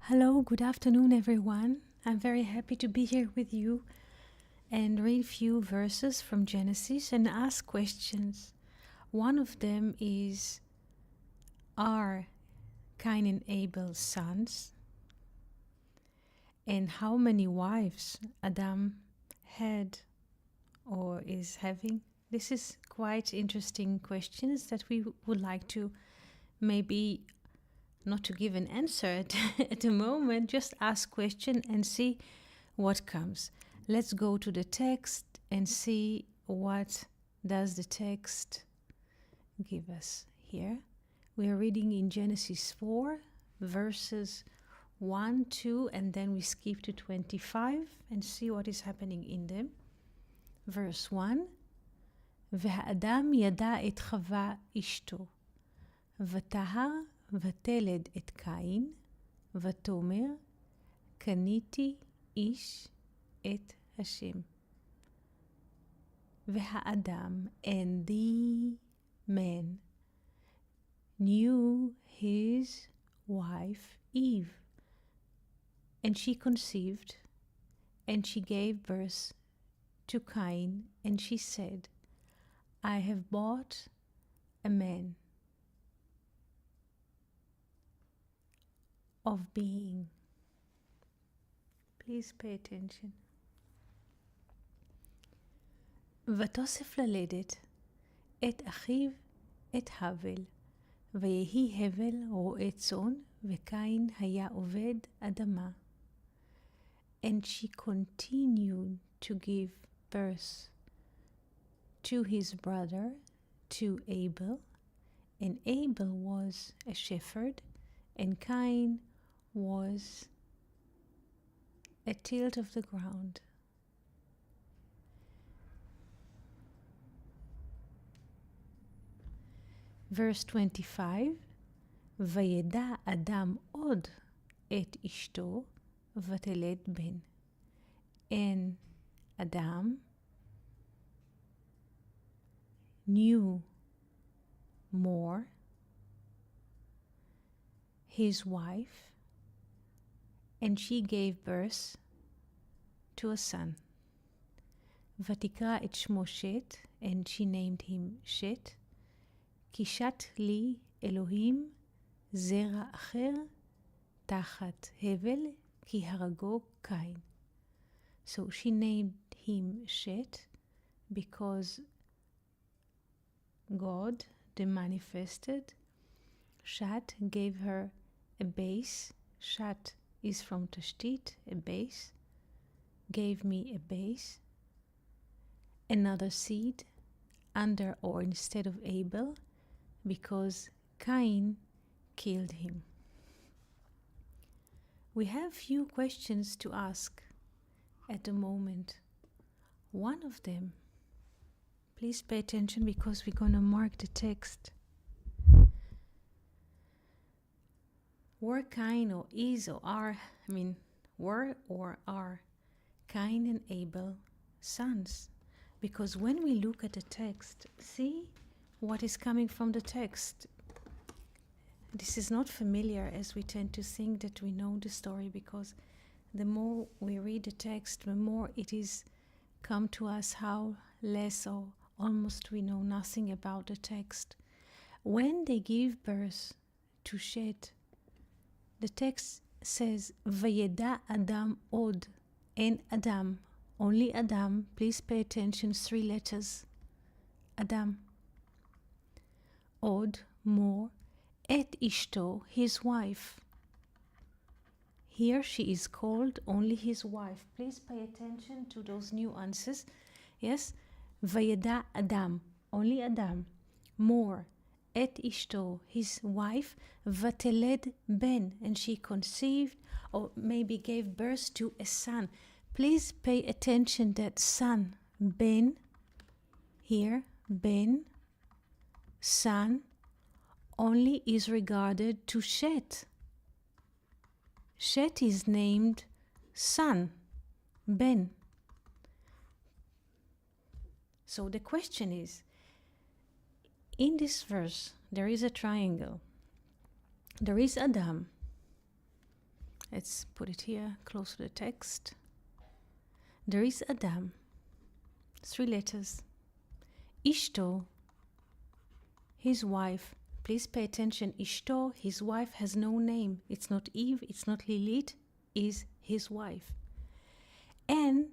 Hello, good afternoon, everyone. I'm very happy to be here with you and read few verses from Genesis and ask questions. One of them is, are Cain and Abel sons? And how many wives Adam had or is having? This is quite interesting questions that we would like to maybe not to give an answer at the moment, just ask question and see what comes. Let's go to the text and see what does the text give us here. We are reading in Genesis 4 verses 1, 2, and then we skip to 25 and see what is happening in them. Verse 1, והאדם ידע את חווה אשתו, ותהר ותלד את קין, ותאמר, קניתי איש את השם. והאדם, and the man, knew his wife Eve, and she conceived, and she gave birth to Cain, and she said, I have bought a man of being. Please pay attention. ותוסף ללדת את אחיו את הבל, ויהי הבל רועה צאן, וקין היה עובד אדמה. And she continued to give birth to his brother, to Abel, and Abel was a shepherd, and Cain was a tilt of the ground. Verse 25, וידע אדם עוד את אשתו ותלד בן. And Adam knew more his wife, and she gave birth to a son. ותקרא את שמו שת, and she named him שת, כי שת לי אלוהים זרע אחר תחת הבל, כי הרגו קין. So she named him Shet because God, the manifested, Shat gave her a base. Shat is from Tashtit, a base. Gave me a base. Another seed under or instead of Abel, because Cain killed him. We have few questions to ask at the moment. One of them, please pay attention because we're going to mark the text. Were Cain or is or are, were or are Cain and Abel sons? Because when we look at the text, see what is coming from the text. This is not familiar, as we tend to think that we know the story, because the more we read the text, the more it is come to us how less or almost we know nothing about the text. When they give birth to Shet, the text says, וידע אדם עוד, and Adam, only Adam, please pay attention, 3 letters, Adam, עוד, more, את אשתו, his wife. Here she is called only his wife. Please pay attention to those nuances. Yes? וידע אדם, only Adam. More, את אשתו, his wife, ותלד בן, and she conceived or maybe gave birth to a son. Please pay attention that son, ben, here, ben, son, only is regarded to Shet. Shet is named son, Ben. So the question is, in this verse, there is a triangle. There is Adam, Let's put it here, close to the text. There is Adam, 3 letters. Ishto, his wife. Please pay attention. Ishto, his wife, has no name. It's not Eve, it's not Lilith, is his wife. And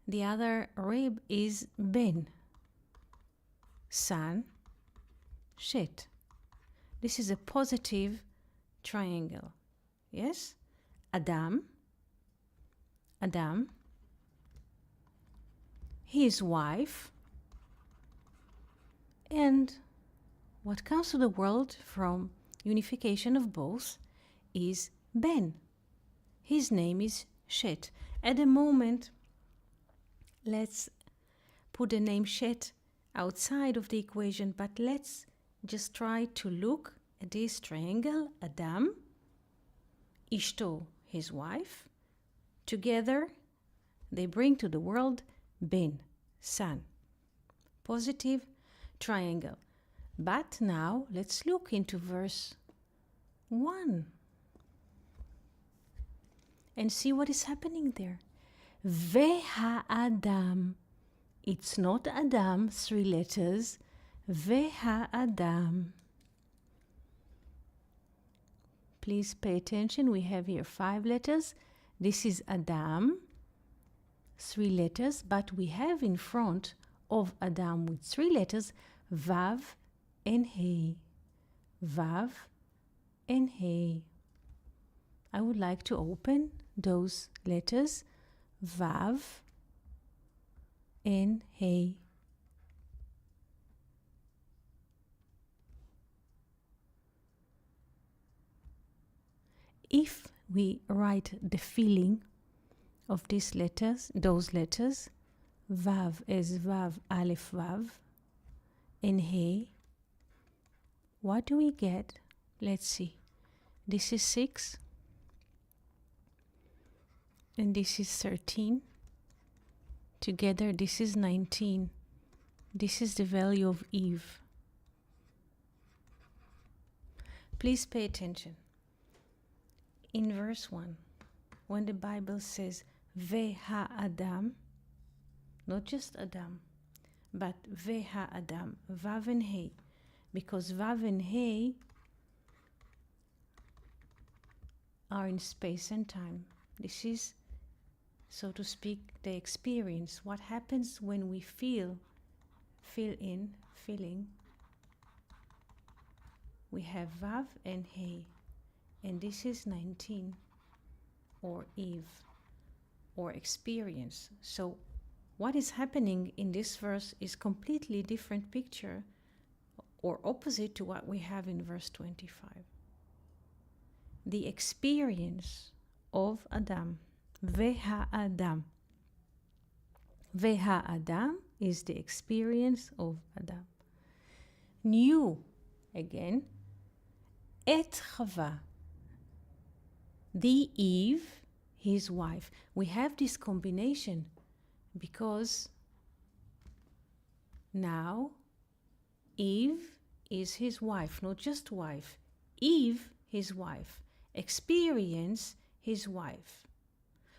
the other rib is Ben, son, Shet. This is a positive triangle. Yes? Adam, his wife, and what comes to the world from unification of both is Ben. His name is Shet. At the moment, let's put the name Shet outside of the equation, but let's just try to look at this triangle, Adam, Ishto, his wife. Together, they bring to the world Ben, son. Positive triangle. But now, let's look into verse 1 and see what is happening there. Ve'ha'adam. It's not Adam, 3 letters. Ve'ha'adam. Please pay attention. We have here 5 letters. This is Adam, 3 letters, but we have in front of Adam with 3 letters, Vav and He. Vav and He. I would like to open those letters, Vav and He. If we write the feeling of these letters, those letters, Vav as Vav, Aleph, Vav, and He, what do we get? Let's see. This is 6, and this is 13. Together, this is 19. This is the value of Eve. Please pay attention. In verse 1, when the Bible says Ve'ha'adam, not just Adam, but Ve'ha'adam, Vav and He, because Vav and He are in space and time. This is, so to speak, the experience. What happens when we feeling. We have Vav and He. And this is 19, or Eve, or experience. So what is happening in this verse is completely different picture, or opposite to what we have in verse 25. The experience of Adam, Ve'ha'adam. Ve'ha'adam is the experience of Adam. Knew, again, et Chava, the Eve, his wife. We have this combination because now Eve is his wife, not just wife. Eve, his wife. Experience, his wife.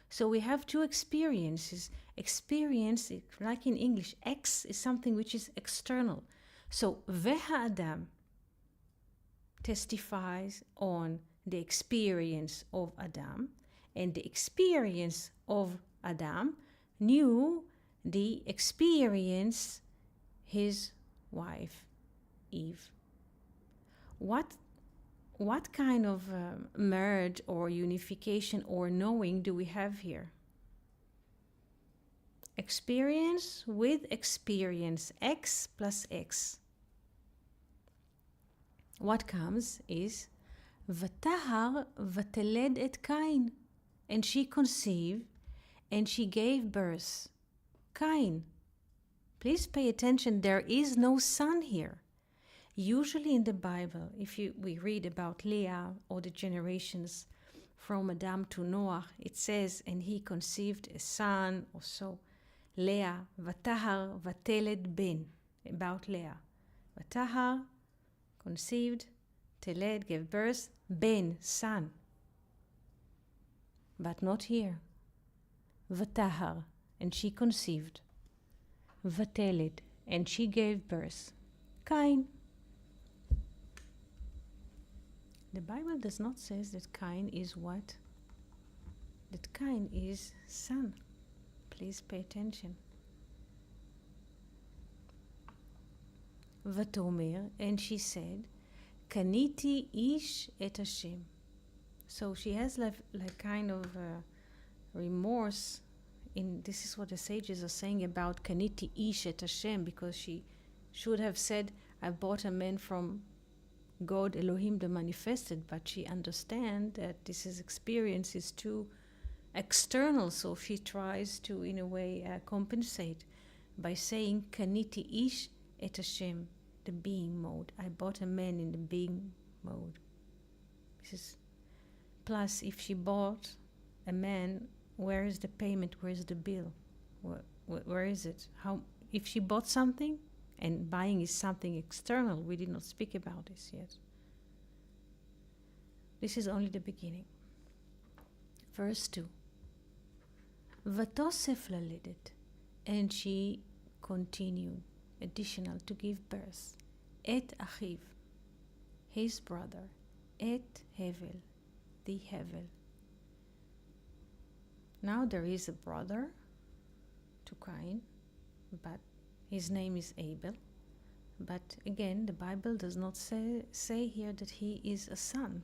So we have 2 experiences. Experience, like in English, X is something which is external. So Ve'ha'adam testifies on the experience of Adam, and the experience of Adam knew the experience his wife Eve. What kind of merge or unification or knowing do we have here? Experience with experience, X plus X. What comes is Vatahar vateled et Cain, and she conceived and she gave birth. Cain. Please pay attention, there is no son here. Usually in the Bible, if we read about Leah or the generations from Adam to Noah, it says, and he conceived a son or so. Leah, Vatahar vateled ben, about Leah. Vatahar conceived, Teled gave birth, Ben, son. but not here. Vatahar, and she conceived. Vateled, and she gave birth. Cain. The Bible does not say that Cain is what? That Cain is son. Please pay attention. Vatomer, and she said, Kaniti ish et Hashem. So she has like kind of remorse. This is what the sages are saying about Kaniti ish et Hashem, because she should have said, I bought a man from God Elohim the manifested, but she understands that this experience is too external, so she tries to, in a way, compensate by saying Kaniti ish et Hashem, the being mode. I bought a man in the being mode. This is plus, if she bought a man, where is the payment? Where is the bill? Where is it? How? If she bought something, and buying is something external, we did not speak about this yet. This is only the beginning. Verse 2. Vatosef laledet, and she continued, additional, to give birth. Et achiv, his brother. Et Hevel, the Hevel. Now there is a brother to Cain, but his name is Abel. But again, the Bible does not say here that he is a son.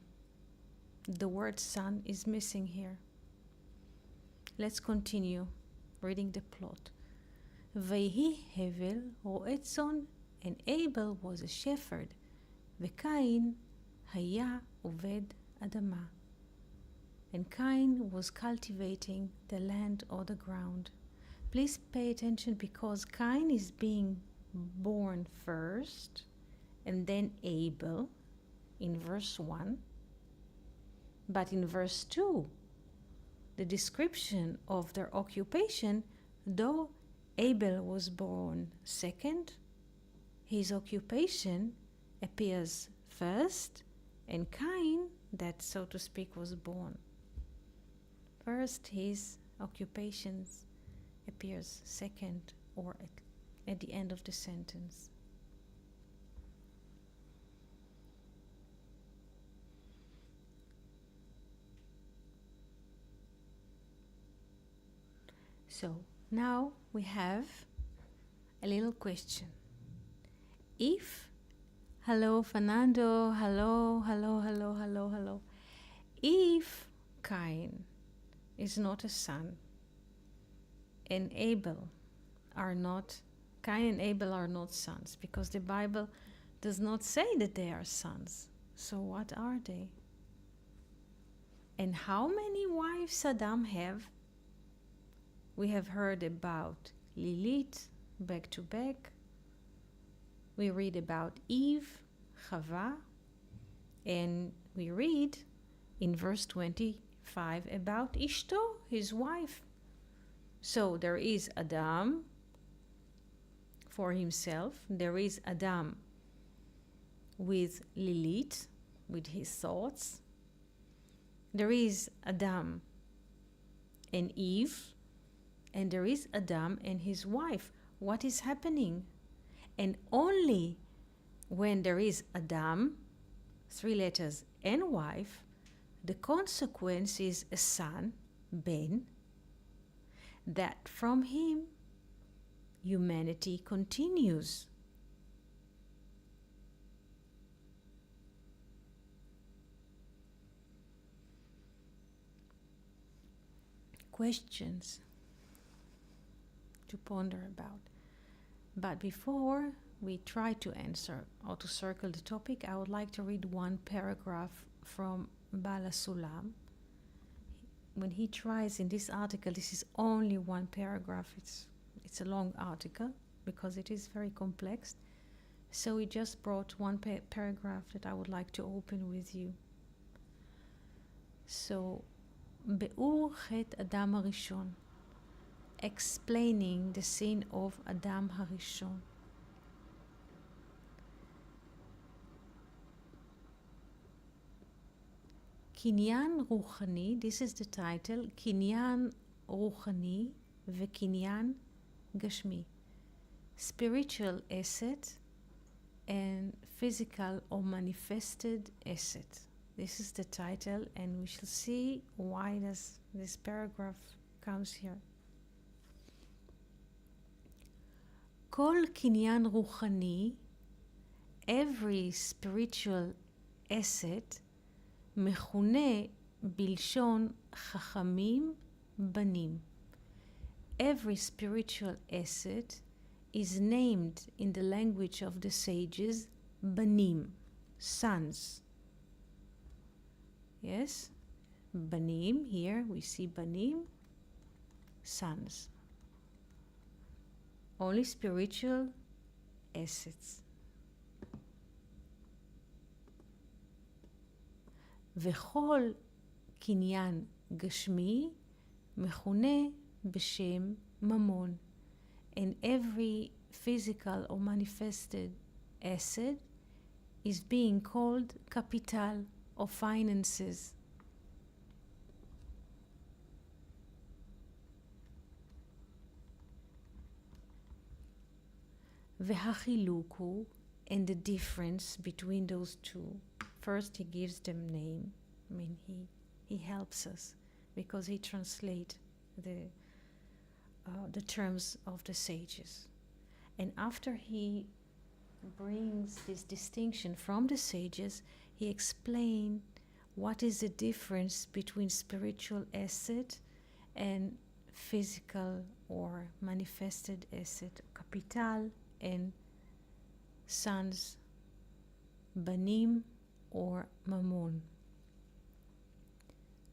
The word son is missing here. Let's continue reading the plot. Vehi Hevel ro'et tzon, and Abel was a shepherd, veCain haya oved adama. And Cain was cultivating the land or the ground. Please pay attention, because Cain is being born first, and then Abel in verse 1. But in verse 2, the description of their occupation, though Abel was born second, his occupation appears first, and Cain, that so to speak, was born first, his occupations appears second, or at the end of the sentence. So now we have a little question. If, hello Fernando, hello. If Cain is not a son, and Cain and Abel are not sons, because the Bible does not say that they are sons. So what are they? And how many wives Adam have? We have heard about Lilith, back to back. We read about Eve, Chava, and we read in verse 25 about Ishto, his wife. So there is Adam for himself. There is Adam with Lilith, with his thoughts. There is Adam and Eve. And there is Adam and his wife. What is happening? And only when there is Adam, 3 letters, and wife, the consequence is a son, Ben, that from him humanity continues. Questions to ponder about. But before we try to answer or to circle the topic, I would like to read one paragraph from Bala Sulam. When he tries in this article, this is only one paragraph. It's a long article because it is very complex. So he just brought one paragraph that I would like to open with you. So, Be'ur Chet Adam HaRishon, explaining the sin of Adam HaRishon. קניין רוחני, this is the title, קניין רוחני וקניין גשמי. Spiritual asset and physical or manifested asset. This is the title, and we shall see why does this paragraph comes here. כל קניין רוחני, every spiritual asset, מכונה בלשון חכמים בנים. Every spiritual asset is named in the language of the sages banim, sons. Yes, banim, here we see banim, sons. Only spiritual assets. וכל קניין גשמי מכונה בשם ממון. And every physical or manifested asset is being called capital or finances. והחילוק הוא, and the difference between those two. First he gives them name. I mean, he helps us because he translates the terms of the sages. And after he brings this distinction from the sages, he explains what is the difference between spiritual asset and physical or manifested asset, capital and sons, banim or mamon.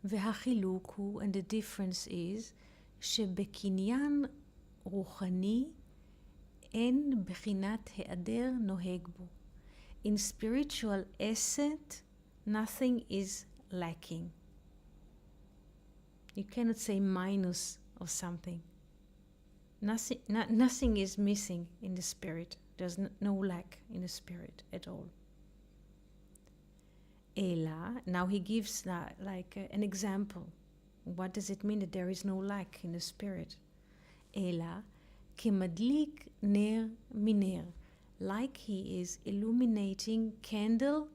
והחילוק הוא, and the difference is, שבקניין רוחני אין בחינת היעדר נוהג בו. In spiritual asset, nothing is lacking. You cannot say minus of something. Nothing is missing in the spirit. There's no lack in the spirit at all. Ela, now he gives an example. What does it mean that there is no lack in the spirit? Ela, כמדליק נר מנר, like he is illuminating candle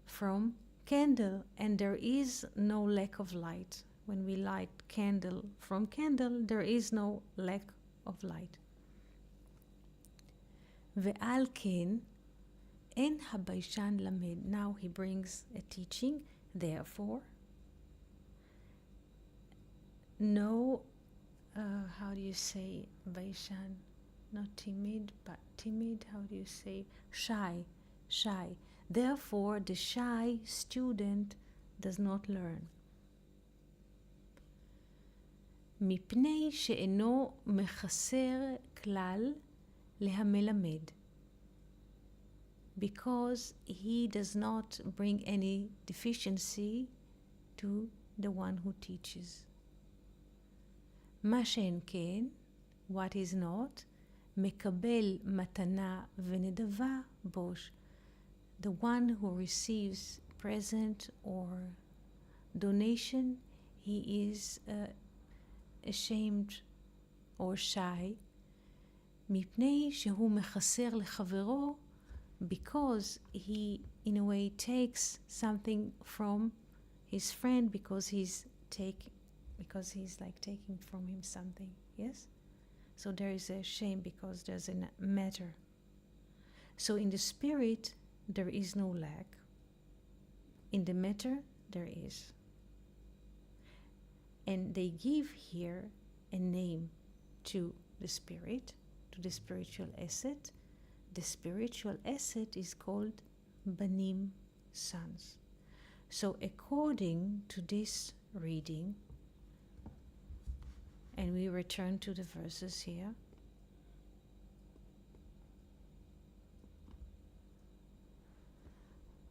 from candle, and there is no lack of light. When we light candle from candle, there is no lack of light. ועל כן, אין הביישן למד. Now he brings a teaching, therefore, no, how do you say ביישן? Not timid, but timid, how do you say? Shy. Therefore, the shy student does not learn. מפני שאינו מחסר כלל להמלמד. Because he does not bring any deficiency to the one who teaches. מה שאין כן, what is not, מקבל מתנה ונדבה בוש. The one who receives present or donation, he is ashamed or shy. מפני שהוא מחסר לחברו, because he in a way takes something from his friend, because he's like taking from him something. Yes, so there is a shame because there's a matter. So in the spirit there is no lack, in the matter there is. And they give here a name to the spirit, to the spiritual asset. The spiritual asset is called banim, sons. So according to this reading, and we return to the verses here,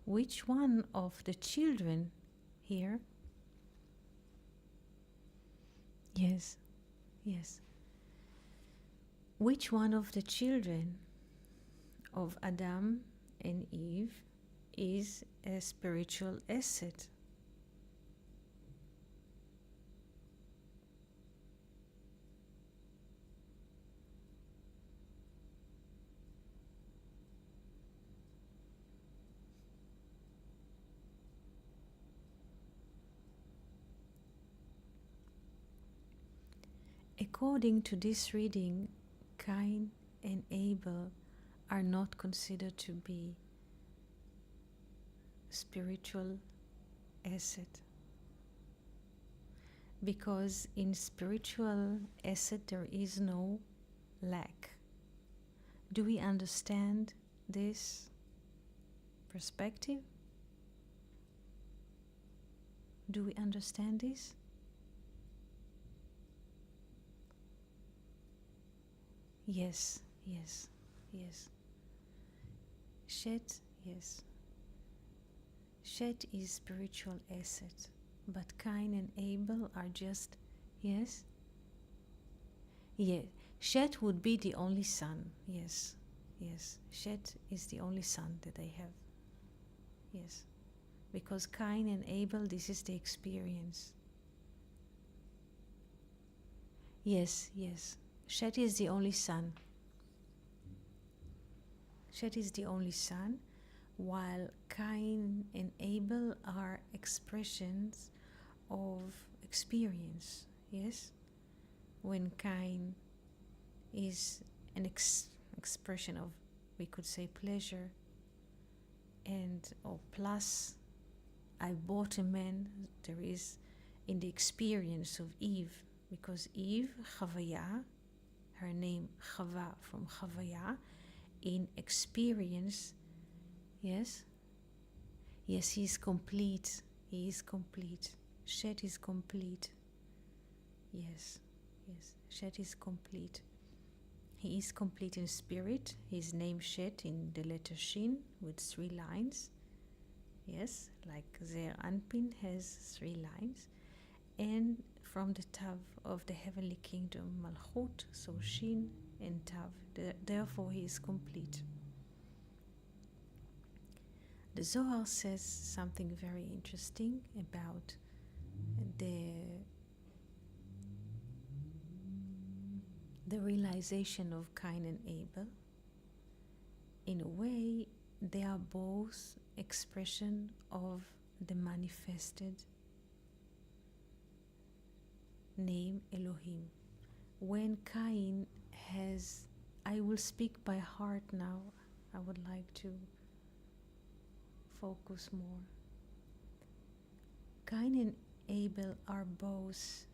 which one of the children here, yes, which one of the children of Adam and Eve is a spiritual asset? According to this reading, Cain and Abel are not considered to be spiritual asset, because in spiritual asset there is no lack. Do we understand this perspective? Do we understand this? Yes, yes, yes. Shet, yes. Shet is spiritual asset, but Cain and Abel are just, yes? Yes. Shet would be the only son, yes, yes. Shet is the only son that they have, yes. Because Cain and Abel, this is the experience. Yes, yes. Shet is the only son. Shet is the only son, while Cain and Abel are expressions of experience, yes? When Cain is an expression of, we could say, pleasure, and or plus I bought a man, there is in the experience of Eve, because Eve, Chavaya, her name Chava from Chavaya, in experience, yes? Yes, he is complete. He is complete. Shet is complete. Yes, yes. Shet is complete. He is complete in spirit. His name Shet in the letter Shin with 3 lines. Yes, like Zer Anpin has 3 lines. And from the Tav of the heavenly kingdom, Malchut, so Shin and Tav. Therefore, he is complete. The Zohar says something very interesting about the realization of Cain and Abel. In a way, they are both expression of the manifested name Elohim. When Cain has, I will speak by heart now, I would like to focus more. Cain and Abel are both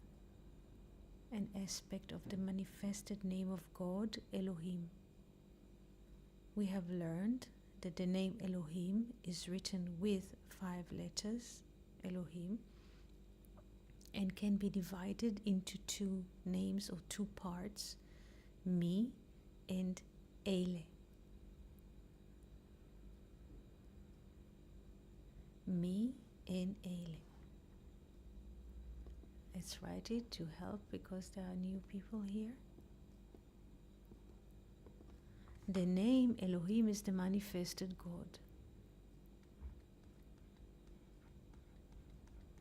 an aspect of the manifested name of God, Elohim. We have learned that the name Elohim is written with 5 letters, Elohim, and can be divided into 2 names or 2 parts, me and Ele. Me and Ele. Let's write it to help, because there are new people here. The name Elohim is the manifested God.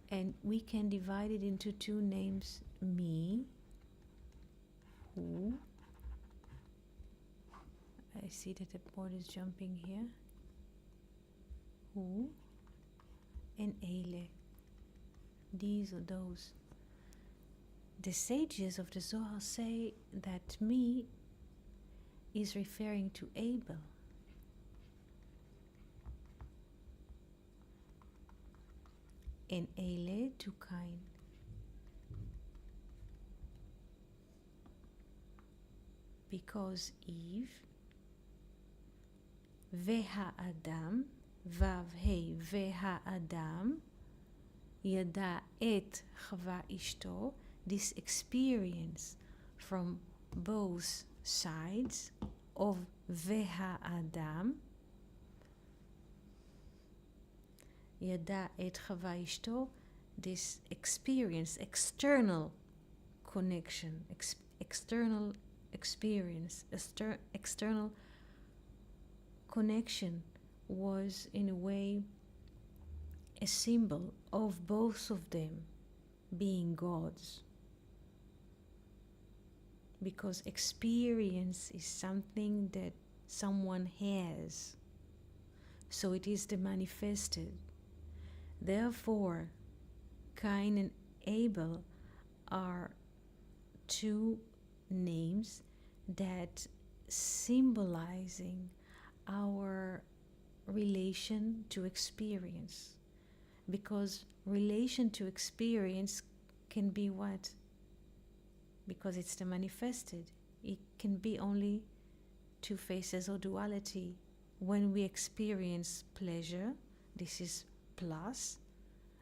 And we can divide it into 2 names, me, who. I see that the board is jumping here. Who and Ele. These or those. The sages of the Zohar say that me is referring to Abel. And Ele to Cain. Because Eve, Veha Adam, Vav Hei Veha Adam, Yada et Chava Ishto, this experience from both sides of Veha Adam, Yada et Chava Ishto, this experience, external connection, external experience, external connection was in a way a symbol of both of them being gods. Because experience is something that someone has, so it is the manifested. Therefore, Cain and Abel are two names that symbolizing our relation to experience, because relation to experience can be what? Because it's the manifested. It can be only two faces or duality. When we experience pleasure, this is plus.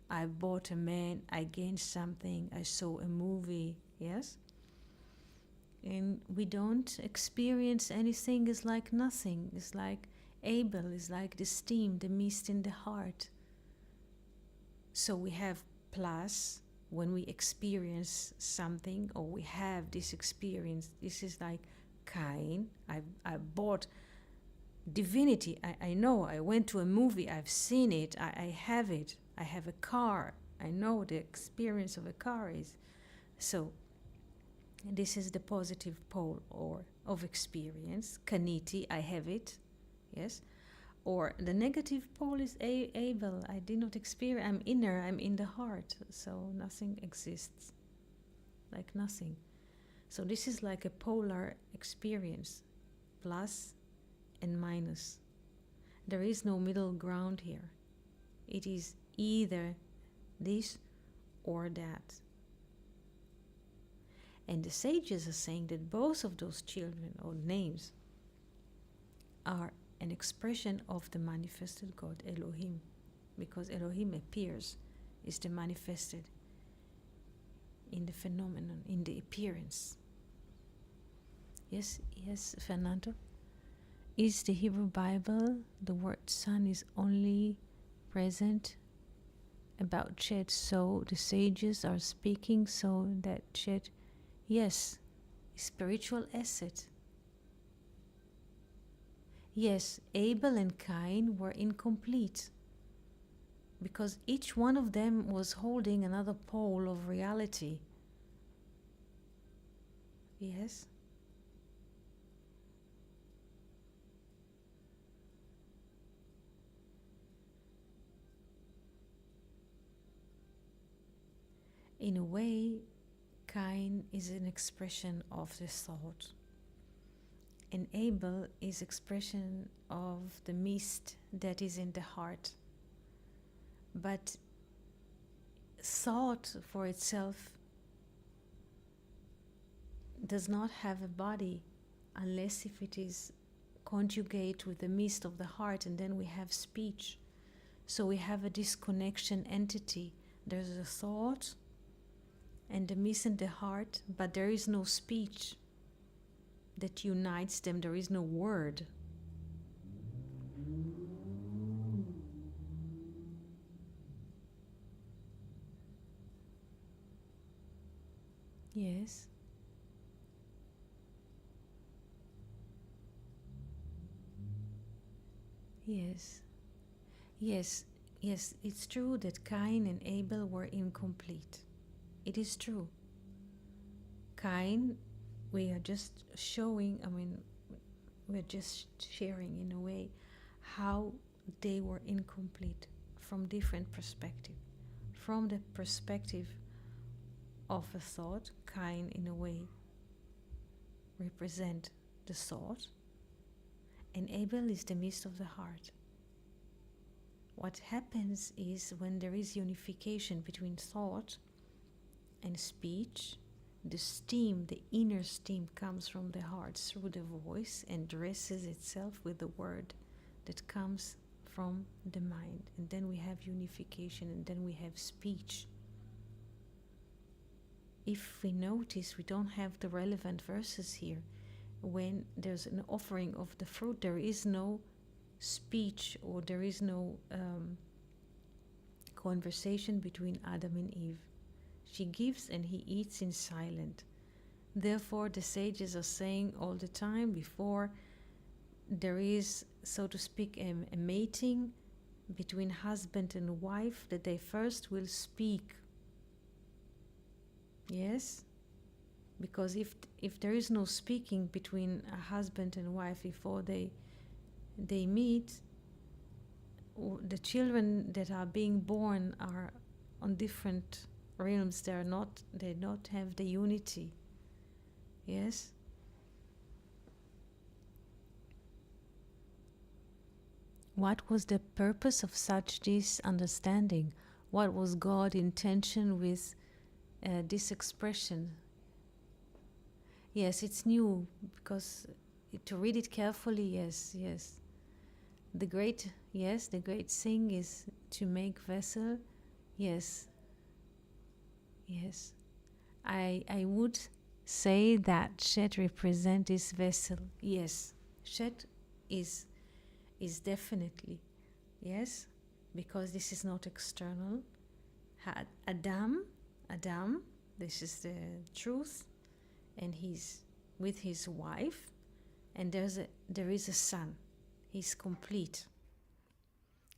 I bought a man, I gained something, I saw a movie, yes? And we don't experience anything, is like nothing. It's like Abel, is like the steam, the mist in the heart. So we have plus when we experience something, or we have this experience. This is like Cain. I bought divinity. I know. I went to a movie. I've seen it. I have it. I have a car. I know the experience of a car is. So this is the positive pole or of experience. Kaniti, I have it. Yes. Or the negative pole is Abel. I did not experience. I'm inner. I'm in the heart. So nothing exists. Like nothing. So this is like a polar experience. Plus and minus. There is no middle ground here. It is either this or that. And the sages are saying that both of those children or names are an expression of the manifested God, Elohim, because Elohim appears, is the manifested in the phenomenon, in the appearance. Yes, Fernando? Is the Hebrew Bible, the word son is only present about Chet, so the sages are speaking so that Chet, yes, spiritual asset. Yes, Abel and Cain were incomplete because each one of them was holding another pole of reality. Yes? In a way, Cain is an expression of the thought. And Abel is expression of the mist that is in the heart. But thought for itself does not have a body unless if it is conjugate with the mist of the heart, and then we have speech. So we have a disconnection entity. There's a thought and the mist in the heart, but there is no speech that unites them. There is no word. Yes. Yes. Yes. Yes. It's true that Cain and Abel were incomplete. It is true. Cain, we are just showing, we're just sharing in a way how they were incomplete from different perspective. From the perspective of a thought, Cain in a way represent the thought, and Abel is the mist of the heart. What happens is when there is unification between thought and speech, the steam, the inner steam comes from the heart through the voice and dresses itself with the word that comes from the mind. And then we have unification, and then we have speech. If we notice, we don't have the relevant verses here. When there's an offering of the fruit, there is no speech, or there is no conversation between Adam and Eve. She gives and he eats in silence. Therefore, the sages are saying all the time, before there is, so to speak, a mating between husband and wife, that they first will speak. Yes? Because if there is no speaking between a husband and wife before they meet, the children that are being born are on different realms. They don't have the unity. Yes? What was the purpose of such this understanding? What was God's intention with this expression? Yes, it's new, because to read it carefully, yes, yes. The great thing is to make vessel. Yes, yes. I would say that Shet represents this vessel. Yes, Shet is definitely, yes, because this is not external. Adam, this is the truth, and he's with his wife, and there is a son. He's complete.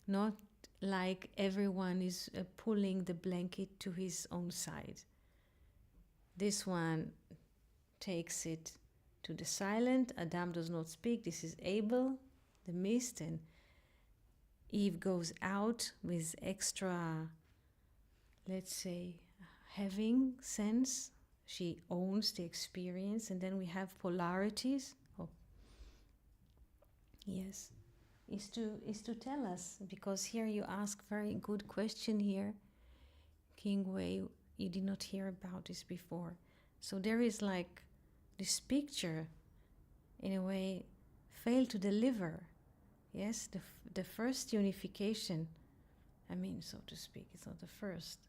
Not like everyone is pulling the blanket to his own side. This one takes it to the silent. Adam does not speak. This is Abel, the mist, and Eve goes out with extra, let's say, having sense. She owns the experience, and then we have polarities. Oh, yes, is to tell us, because here you ask very good question here, King Wei. You did not hear about this before, so there is like this picture, in a way, failed to deliver. Yes, the first unification. I mean, so to speak, it's not the first,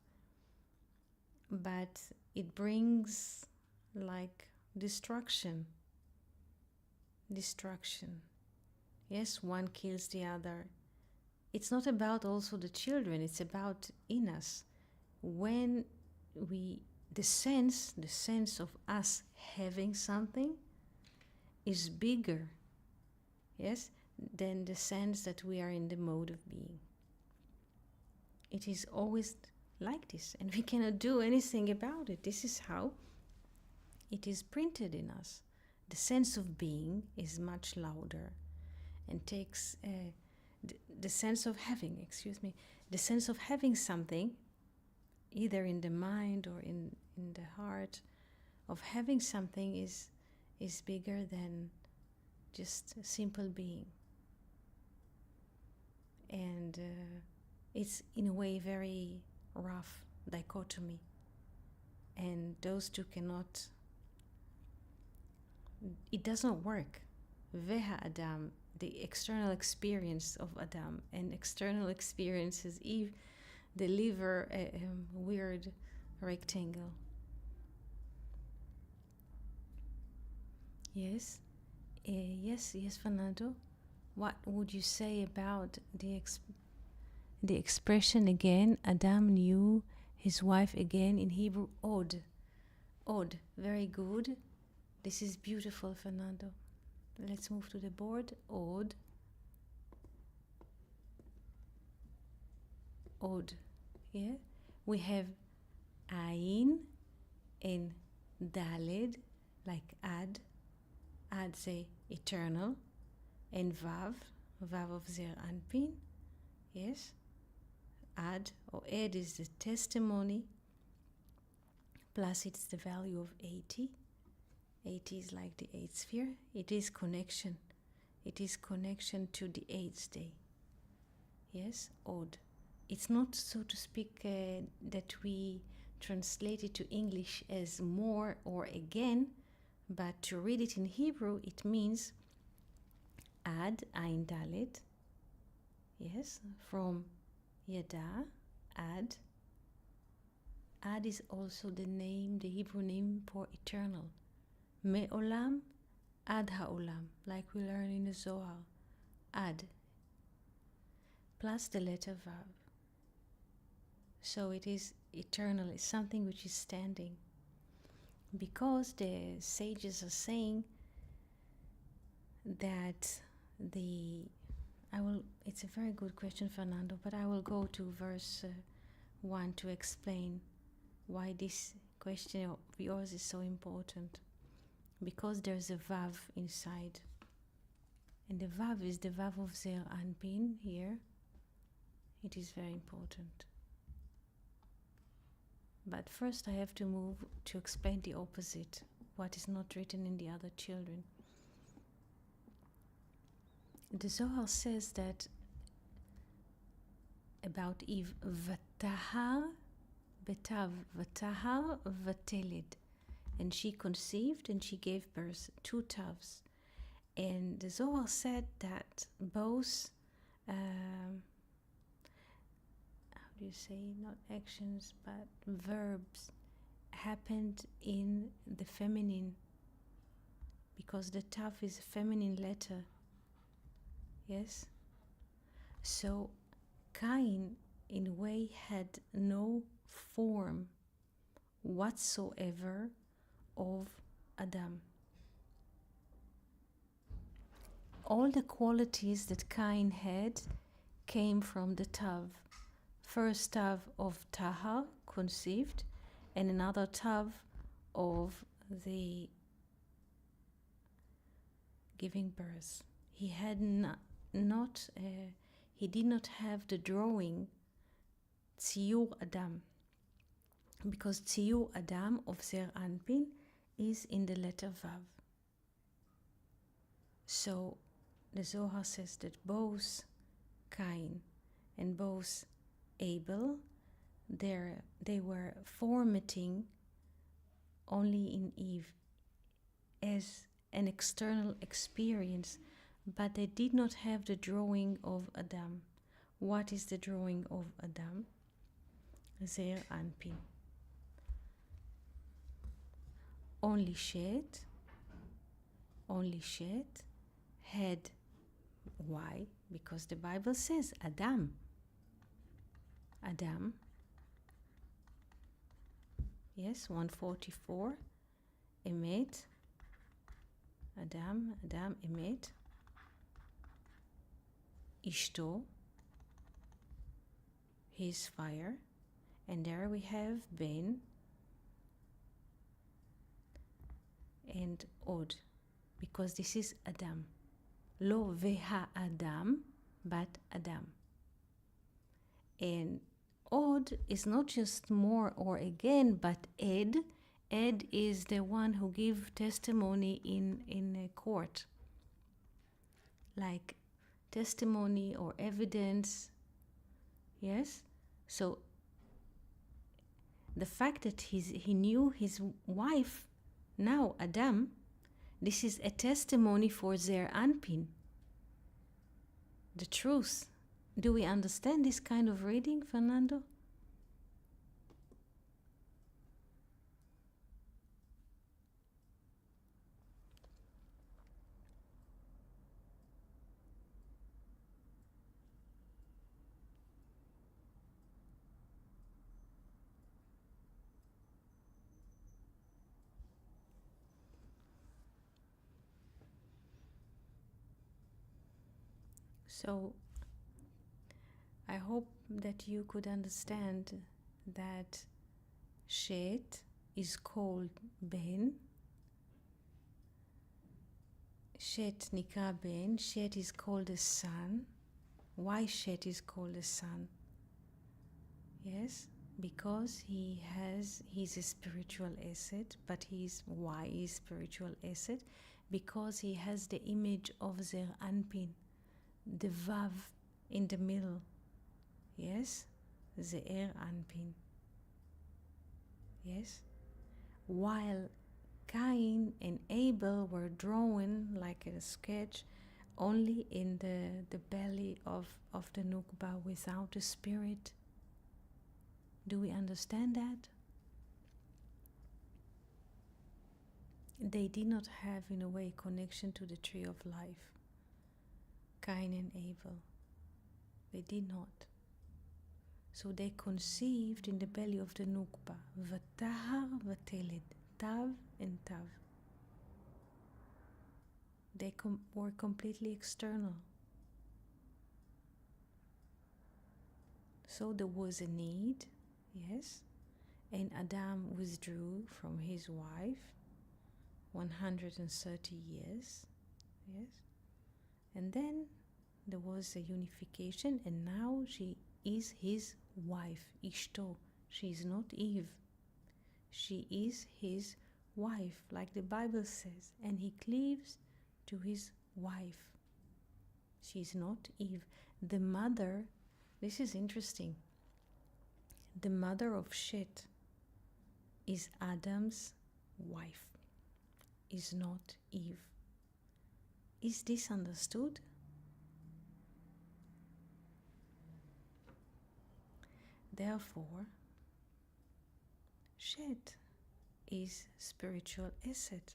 but it brings like destruction. Yes, one kills the other. It's not about also the children, it's about in us. When the sense of us having something is bigger, yes, than the sense that we are in the mode of being. It is always like this, and we cannot do anything about it. This is how it is printed in us. The sense of being is much louder and takes the sense of having, the sense of having something, either in the mind or in the heart, of having something is bigger than just a simple being. And it's in a way very rough dichotomy, and those two cannot, it doesn't work. Veha Adam, the external experience of Adam and external experiences Eve, deliver a weird rectangle. Yes, yes, Fernando. What would you say about the expression again? Adam knew his wife again, in Hebrew, od. Od, very good. This is beautiful, Fernando. Let's move to the board. Od. Od. Yeah. We have Ain and Daled, like Ad. Ad say eternal. And Vav of Zer Anpin. Yes. Ad or Ed is the testimony. Plus it's the value of 80. 80 is like the 8th sphere. It is connection. It is connection to the 8th day. Yes, Od. It's not, so to speak, that we translate it to English as more or again, but to read it in Hebrew, it means Ad Ain Dalet. Yes, from Yada, Ad. Ad is also the name, the Hebrew name for eternal. Me'olam ad ha'olam, like we learn in the Zohar. Ad, plus the letter Vav. So it is eternal, it's something which is standing. Because the sages are saying that it's a very good question, Fernando, but I will go to verse 1 to explain why this question of yours is so important. Because there's a Vav inside. And the Vav is the Vav of Zer Anpin here. It is very important. But first I have to move to explain the opposite. what is not written in the other children. The Zohar says that about Eve, Vatahar betav, Vatahar vatelid, and she conceived and she gave birth 2 tavs. And the Zohar said that both, how do you say, not actions but verbs, happened in the feminine, because the tav is a feminine letter. Yes? So Cain, in a way, had no form whatsoever of Adam. All the qualities that Cain had came from the tav. First tav of Tahar, conceived, and another tav of the giving birth. He had he did not have the drawing Tziyur Adam, because Tziyur Adam of Zer Anpin is in the letter Vav. So the Zohar says that both Cain and both Abel, they were formatting only in Eve as an external experience, but they did not have the drawing of Adam. What is the drawing of Adam? Zer Anpin. Only Shet had, why? Because the Bible says Adam. Yes, 144, Emet, Adam, Emet, Ishto, his fire, and there we have Ben and Od, because this is Adam. Lo veha Adam, but Adam. And Od is not just more or again, but Ed. Ed is the one who gives testimony in a court, like testimony or evidence. Yes? So the fact that he knew his wife, now Adam, this is a testimony for Zer Anpin. The truth. Do we understand this kind of reading, Fernando? So I hope that you could understand that Shet is called Ben. Shet Nikra Ben. Shet is called a son. Why Shet is called a son? Yes, because he's a spiritual asset. But why is spiritual asset? Because he has the image of Zer Anpin, the Vav in the middle. Yes, Zer Anpin. Yes, while Cain and Abel were drawn like a sketch only in the belly of the Nukba without a spirit. Do we understand that? They did not have, in a way, connection to the tree of life. Cain and Abel. They did not. So they conceived in the belly of the Nukba. Vatahar vatelid. Tav and Tav. They were completely external. So there was a need, yes, and Adam withdrew from his wife 130 years, yes, and then there was a unification, and now she is his wife, Ishto. She is not Eve. She is his wife, like the Bible says, and he cleaves to his wife. She's not Eve. The mother, this is interesting, the mother of Shet is Adam's wife, is not Eve. Is this understood? Therefore, Shet is spiritual asset.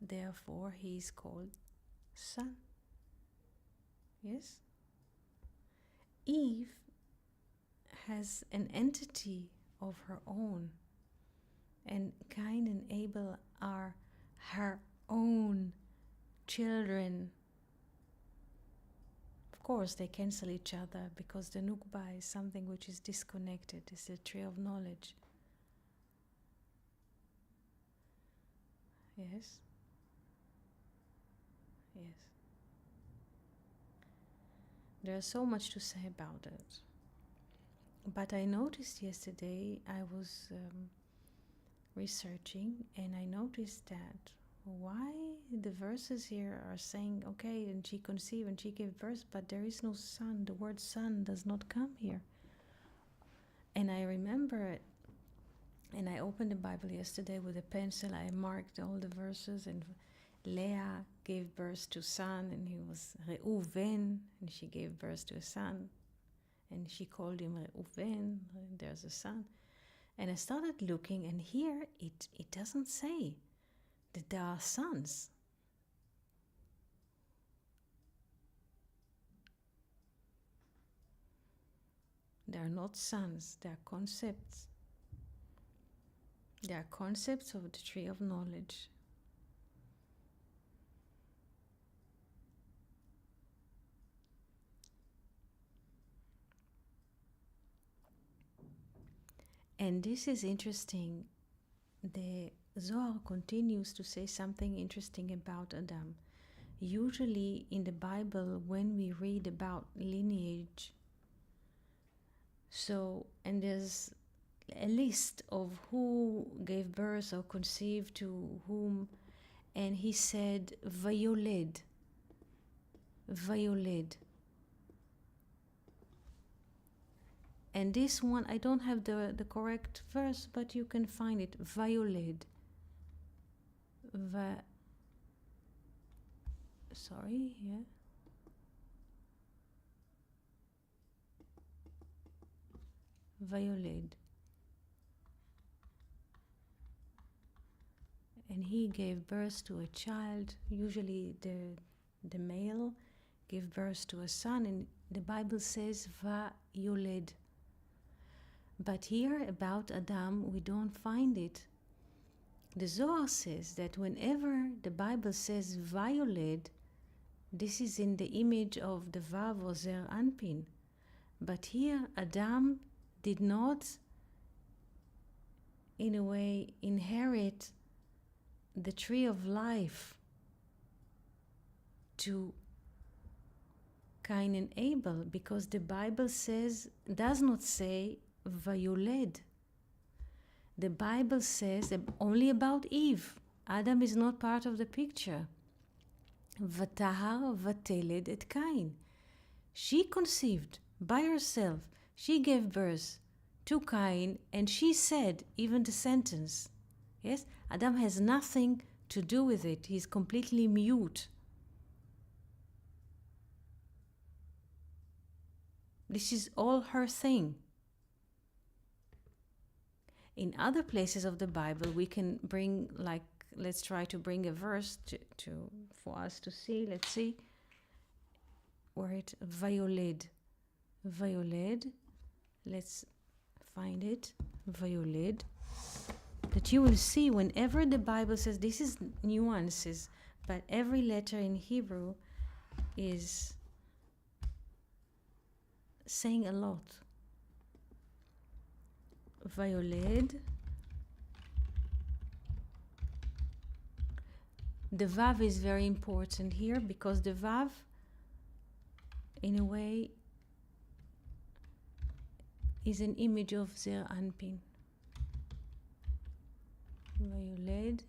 Therefore, he is called son. Yes? Eve has an entity of her own, and Cain and Abel are her own children. Of course, they cancel each other because the Nukba is something which is disconnected. It's the tree of knowledge. Yes? Yes. There's so much to say about it. But I noticed yesterday, I was researching, and I noticed that why the verses here are saying, okay, and she conceived and she gave birth, but there is no son. The word son does not come here. And I remember it, and I opened the Bible yesterday with a pencil. I marked all the verses, and Leah gave birth to a son, and he was Reuven, and she gave birth to a son, and she called him Reuven, and there's a son. And I started looking, and here it doesn't say that there are sons. They are not sons, they are concepts. They are concepts of the tree of knowledge. And this is interesting. The Zohar continues to say something interesting about Adam. Usually in the Bible, when we read about lineage, and there's a list of who gave birth or conceived to whom, and he said, Vayoled. And this one, I don't have the correct verse, but you can find it. Vayoled. Vayoled. And he gave birth to a child. Usually the male gave birth to a son, and the Bible says Vayoled. But here about Adam, we don't find it. The Zohar says that whenever the Bible says Vayoled, this is in the image of the Vav or Zer Anpin. But here Adam did not, in a way, inherit the tree of life to Cain and Abel, because the Bible does not say Vayoled. The Bible says only about Eve. Adam is not part of the picture. Vatahar vateled et Cain. She conceived by herself. She gave birth to Cain, and she said, even the sentence. Yes, Adam has nothing to do with it. He's completely mute. This is all her thing. In other places of the Bible, we can bring, let's try to bring a verse for us to see. Let's see where it Vayoled. Let's find it. Vayoled. That you will see whenever the Bible says, this is nuances, but every letter in Hebrew is saying a lot. Vayoled. The Vav is very important here, because the Vav, in a way, is an image of Zer Anpin. ויולד.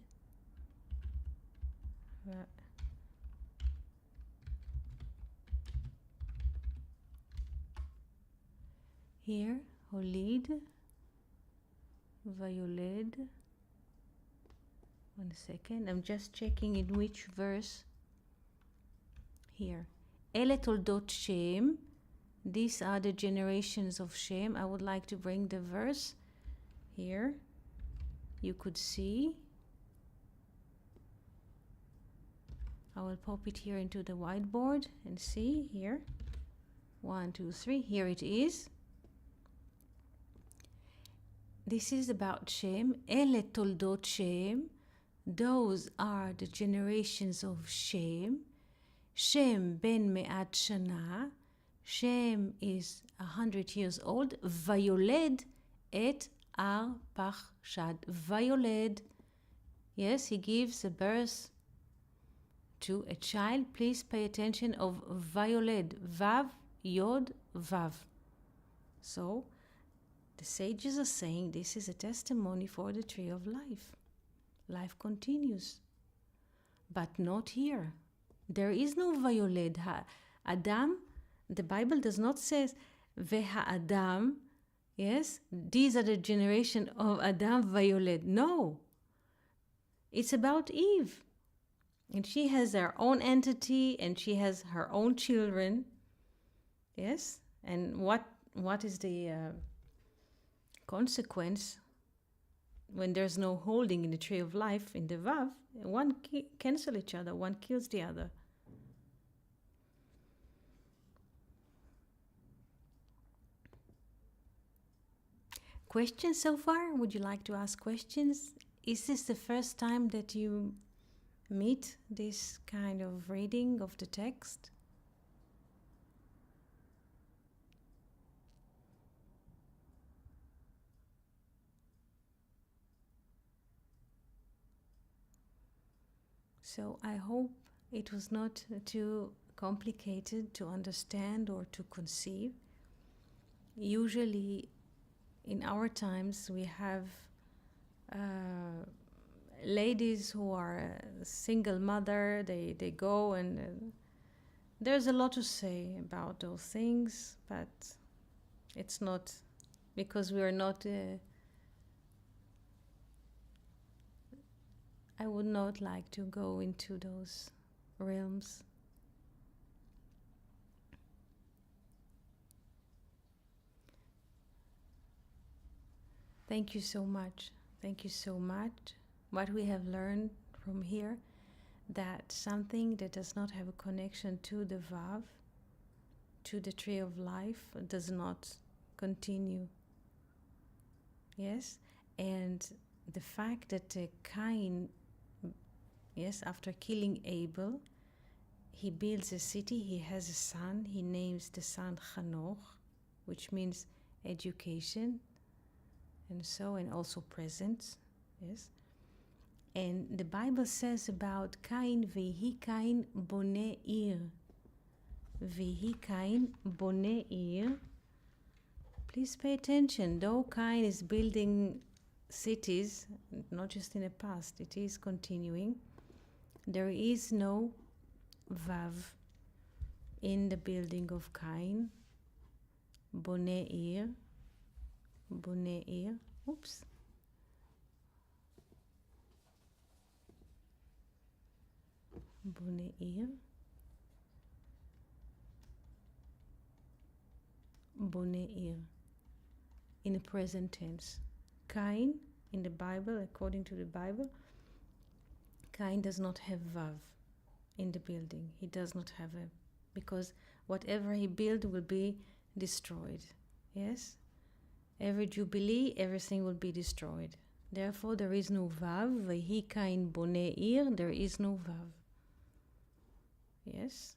Here, הוליד. ויולד. One second, I'm just checking in which verse. Here. אלה תולדות שם. These are the generations of Shem. I would like to bring the verse here. You could see. I will pop it here into the whiteboard and see here. 1, 2, 3. Here it is. This is about Shem. אלה תולדות שם. Those are the generations of Shem. Shem ben me'at shana. Shem is 100 years old. ויולד את ארפחשד. ויולד. Yes, he gives a birth to a child. Please pay attention of ויולד. Vav, Yod, Vav. So, the sages are saying this is a testimony for the tree of life. Life continues. But not here. There is no ויולד. Adam, the Bible does not say והאדם. Yes, these are the generation of Adam ויולד. No. It's about Eve. And she has her own entity and she has her own children. Yes? And what is the consequence when there's no holding in the tree of life, in the Vav? One cancel each other, one kills the other. Questions so far? Would you like to ask questions? Is this the first time that you meet this kind of reading of the text? So I hope it was not too complicated to understand or to conceive. Usually in our times we have ladies who are a single mother, they go and there's a lot to say about those things, but it's not, because we are not, I would not like to go into those realms. Thank you so much. Thank you so much. What we have learned from here, that something that does not have a connection to the Vav, to the tree of life, does not continue. Yes? And the fact that Cain, yes, after killing Abel, he builds a city, he has a son, he names the son Chanoch, which means education, and also presence, yes. And the Bible says about Cain, Vihi Cain boneh ir. Vihi Cain boneh ir. Please pay attention. Though Cain is building cities, not just in the past, it is continuing. There is no Vav in the building of Cain. Boneh ir. Boneh ir. Oops. Boneh ir. Boneh ir. In the present tense. Cain, in the Bible, according to the Bible, Cain does not have Vav in the building. He does not have a, because whatever he built will be destroyed. Yes? Every jubilee, everything will be destroyed. Therefore, there is no Vav. Vehi Cain boneh ir. There is no Vav. Yes?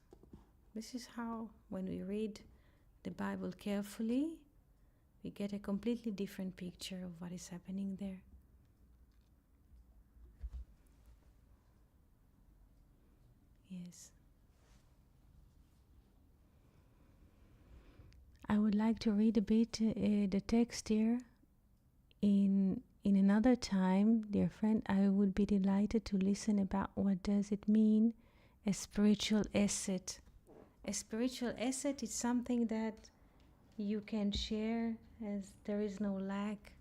This is how, when we read the Bible carefully, we get a completely different picture of what is happening there. Yes. I would like to read a bit the text here in in another time, dear friend, I would be delighted to listen about what does it mean, a spiritual asset. A spiritual asset is something that you can share as there is no lack.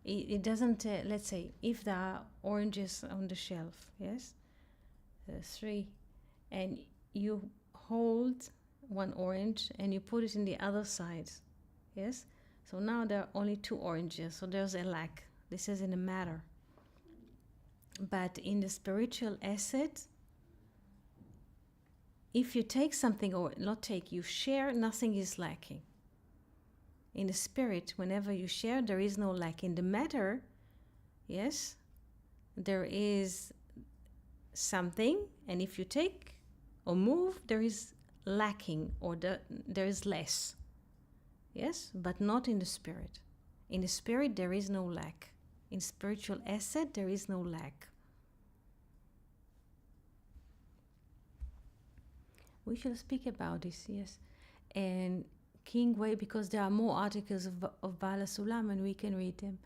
It doesn't, let's say, if there are oranges on the shelf, yes, 3, and you hold one orange and you put it in the other side, yes, so now there are only 2 oranges, so there's a lack. This is in a matter. But in the spiritual asset, if you take something, or not take, you share, nothing is lacking. In the spirit, whenever you share, there is no lack. In the matter, yes, there is something, and if you take or move, there is lacking, or there is less. Yes, but not in the spirit. In the spirit, there is no lack. In spiritual asset, there is no lack. We shall speak about this, yes. And King Way, because there are more articles of Bala Sulam and we can read them.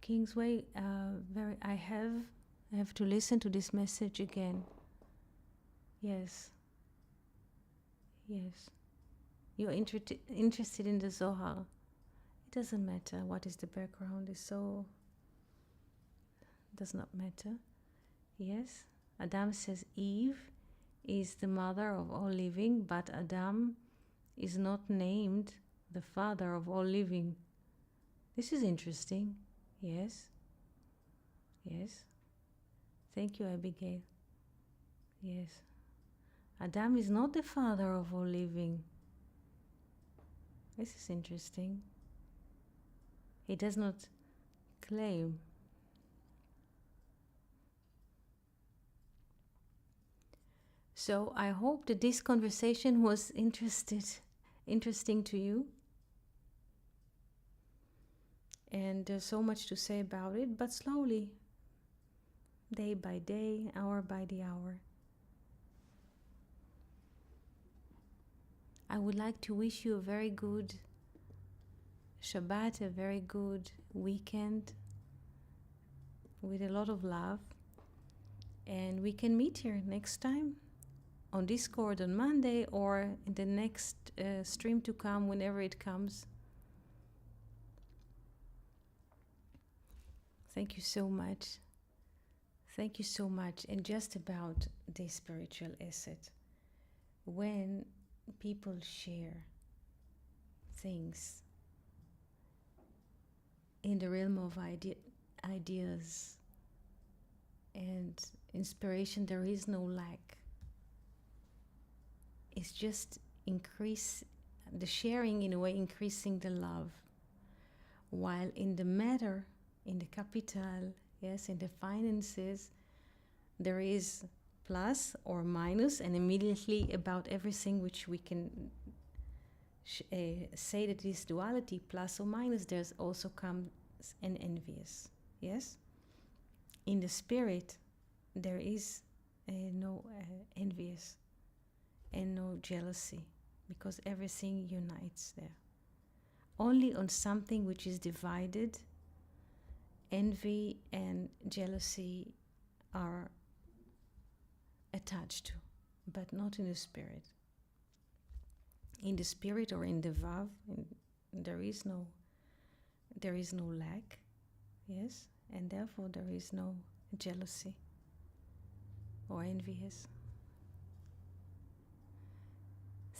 King's Way, I have to listen to this message again. Yes. Yes. You're interested in the Zohar. It doesn't matter what is the background, does not matter. Yes. Adam says Eve is the mother of all living, but Adam is not named the father of all living. This is interesting. Yes. Yes. Thank you, Abigail. Yes. Adam is not the father of all living. This is interesting. He does not claim. So I hope that this conversation was interesting to you. And there's so much to say about it, but slowly, day by day, hour by the hour. I would like to wish you a very good Shabbat, a very good weekend with a lot of love. And we can meet here next time on Discord on Monday, or in the next stream to come, whenever it comes. Thank you so much. Thank you so much. And just about this spiritual asset, when people share things in the realm of ideas and inspiration, there is no lack. It's just the sharing, in a way, increasing the love. While in the matter, in the capital, yes, in the finances, there is plus or minus, and immediately about everything which we can say that is duality, plus or minus, there's also comes an envious, yes? In the spirit, there is no envious and no jealousy, because everything unites there. Only on something which is divided, envy and jealousy are attached to, but not in the spirit. In the spirit, or in the Vav, there is no lack, yes, and therefore there is no jealousy or envious.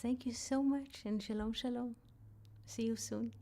Thank you so much, and shalom, shalom. See you soon.